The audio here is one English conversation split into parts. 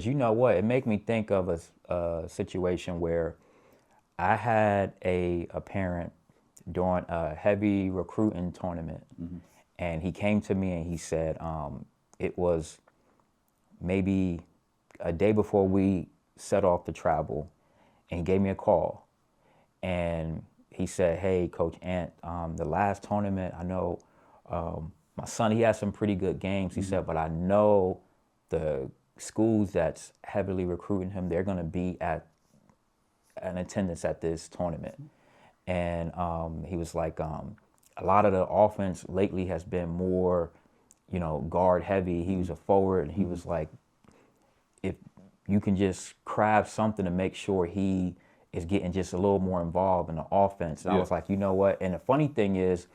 You know what? It made me think of a situation where I had a parent during a heavy recruiting tournament, and he came to me and he said it was maybe a day before we set off to travel, and he gave me a call, and he said, "Hey, Coach Ant, the last tournament, I know my son, he had some pretty good games." He said, "But I know the schools that's heavily recruiting him, they're going to be at an attendance at this tournament." And he was like, a lot of the offense lately has been more, guard heavy. He was a forward, and he was like, if you can just craft something to make sure he is getting just a little more involved in the offense. And I was like, you know what? And the funny thing is,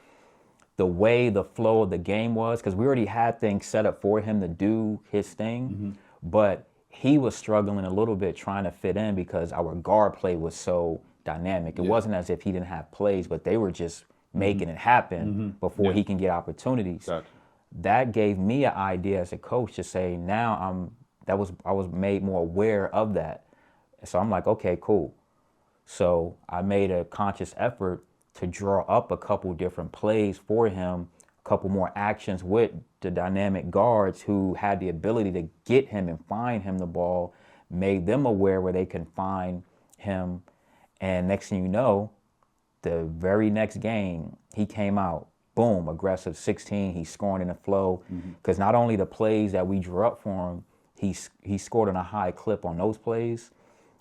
the way the flow of the game was, because we already had things set up for him to do his thing, but he was struggling a little bit trying to fit in because our guard play was so dynamic. It wasn't as if he didn't have plays, but they were just making it happen before he can get opportunities. Gotcha. That gave me an idea as a coach to say, now I was made more aware of that. So I'm like, okay, cool. So I made a conscious effort to draw up a couple different plays for him, a couple more actions with the dynamic guards who had the ability to get him and find him the ball, made them aware where they can find him. And next thing you know, the very next game, he came out, boom, aggressive 16. He's scoring in the flow. Because not only the plays that we drew up for him, he scored on a high clip on those plays,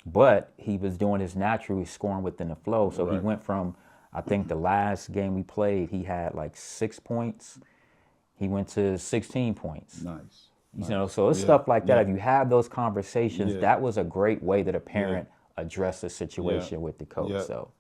but he was doing his natural, he's scoring within the flow. So he went from, I think the last game we played, he had like 6 points. He went to 16 points. Nice. So it's stuff like that. If you have those conversations, that was a great way that a parent addressed the situation with the coach. So.